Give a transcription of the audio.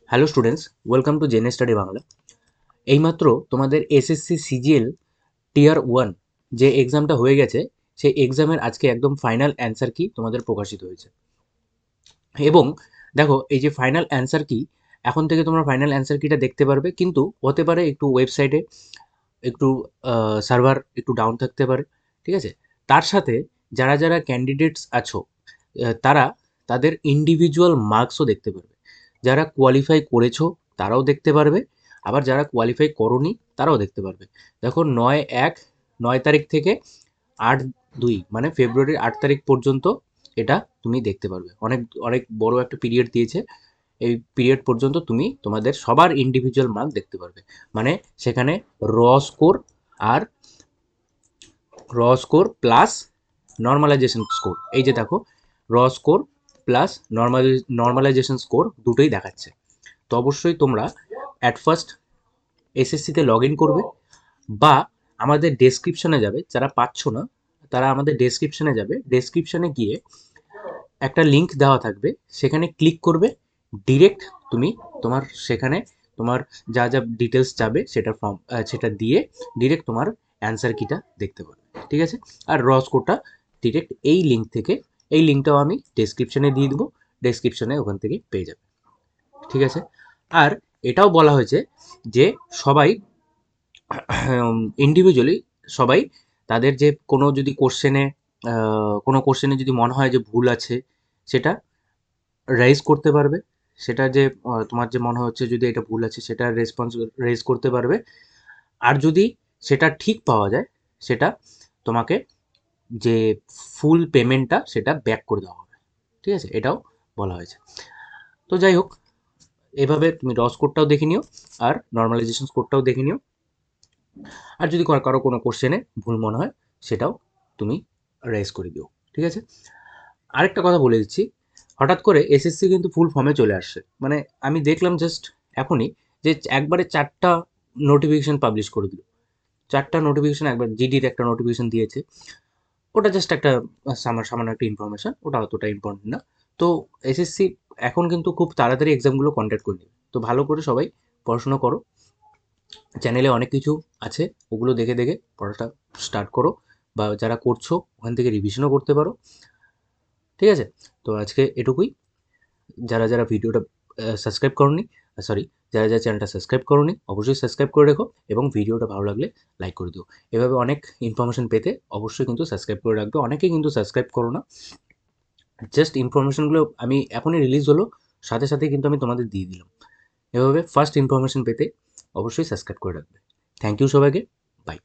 Hello students, welcome to জেনে study Bangla. এইমাত্র তোমাদের এসএসসি সিজিএল টিয়ার 1 যে এক্সামটা হয়ে গেছে, সেই এক্সামের আজকে একদম ফাইনাল অ্যান্সার কি তোমাদের প্রকাশিত হয়েছে। এবং দেখো, এই যে ফাইনাল অ্যান্সার কি, এখন থেকে তোমরা ফাইনাল অ্যান্সার কিটা দেখতে পারবে, কিন্তু হতে পারে একটু ওয়েবসাইটে একটু সার্ভার একটু ডাউন থাকতে পারে, ঠিক আছে। তার সাথে যারা যারা ক্যান্ডিডেটস আছো, তারা তাদের ইন্ডিভিজুয়াল মার্কসও দেখতে পারবে। যারা কোয়ালিফাই করেছো তারাও দেখতে পারবে, আবার যারা কোয়ালিফাই করোনি তারাও দেখতে পারবে। দেখো, 9/1 9 তারিখ থেকে 8/2 মানে ফেব্রুয়ারির 8 তারিখ পর্যন্ত এটা তুমি দেখতে পারবে। অনেক অনেক বড় একটা পিরিয়ড দিয়েছে। এই পিরিয়ড পর্যন্ত তুমি তোমাদের সবার ইন্ডিভিজুয়াল মার্ক দেখতে পারবে। মানে সেখানে র স্কোর আর প্লাস নর্মালাইজেশন স্কোর, এই যে দেখো, র স্কোর প্লাস নর্মালাইজেশন স্কোর দুটোই দেখাচ্ছে। তো অবশ্যই তোমরা অ্যাট ফার্স্ট এসএসসিতে লগ ইন করবে, বা আমাদের ডেসক্রিপশনে যাবে। যারা পাচ্ছ না তারা আমাদের ডেসক্রিপশনে যাবে, ডেসক্রিপশনে গিয়ে একটা লিঙ্ক দেওয়া থাকবে, সেখানে ক্লিক করবে। ডিরেক্ট তুমি তোমার সেখানে তোমার যা যা ডিটেলস যাবে সেটা সেটা দিয়ে ডিরেক্ট তোমার অ্যান্সার কিটা দেখতে পারবে, ঠিক আছে। আর র স্কোরটা ডিরেক্ট এই লিঙ্ক থেকে, এই লিঙ্কটাও আমি ডেসক্রিপশনে দিয়ে দেবো, ডেসক্রিপশনে ওখান থেকে পেয়ে যাবে, ঠিক আছে। আর এটাও বলা হয়েছে যে সবাই ইন্ডিভিজুয়ালি সবাই তাদের যে কোনো কোশ্চেনে যদি মনে হয় যে ভুল আছে, সেটা রাইজ করতে পারবে। সেটা যে তোমার যে মনে হচ্ছে যদি এটা ভুল আছে, সেটা রেজ করতে পারবে। আর যদি সেটা ঠিক পাওয়া যায়, সেটা তোমাকে যে ফুল পেমেন্টটা সেটা ব্যাক করে দেওয়া হবে, ঠিক আছে। এটাও বলা হয়েছে। তো যাই হোক, এভাবে তুমি র স্কোরটাও দেখে নিও আর নর্মালাইজেশন স্কোরটাও দেখে নিও। আর যদি কারো কোনো কোশ্চেনে ভুল মনে হয়, সেটাও তুমি রেজ করে দিও, ঠিক আছে। আরেকটা কথা বলে দিচ্ছি, হঠাৎ করে এসএসসি কিন্তু ফুল ফর্মে চলে আসছে। মানে আমি দেখলাম জাস্ট এখনই যে একবারে 4টা নোটিফিকেশন পাবলিশ করে দিল। 4টা নোটিফিকেশন একবার, জিডির একটা নোটিফিকেশন দিয়েছে। ওটা জাস্ট একটা সামান্য একটা ইনফরমেশন, ওটা অতটা ইম্পর্টেন্ট না। তো এসএসসি এখন কিন্তু খুব তাড়াতাড়ি এক্সামগুলো কন্ডাক্ট করে নেবে। তো ভালো করে সবাই পড়াশোনা করো, চ্যানেলে অনেক কিছু আছে, ওগুলো দেখে দেখে পড়াটা স্টার্ট করো, বা যারা করছো ওখান থেকে রিভিশনও করতে পারো, ঠিক আছে। তো আজকে এটুকুই। যারা যারা ভিডিওটা সাবস্ক্রাইব করোনি, সরি, যারা যারা চ্যানেলটা সাবস্ক্রাইব করোনি অবশ্যই সাবস্ক্রাইব করে রেখো, এবং ভিডিওটা ভালো লাগলে লাইক করে দিও। এভাবে অনেক ইনফরমেশন পেতে অবশ্যই কিন্তু সাবস্ক্রাইব করে রাখবে। অনেকেই কিন্তু সাবস্ক্রাইব করো না, জাস্ট ইনফরমেশনগুলো আমি এখনই রিলিজ হলো সাথে সাথে কিন্তু আমি তোমাদের দিয়ে দিলাম। এভাবে ফার্স্ট ইনফরমেশন পেতে অবশ্যই সাবস্ক্রাইব করে রাখবে। থ্যাংক ইউ সবাইকে, বাই।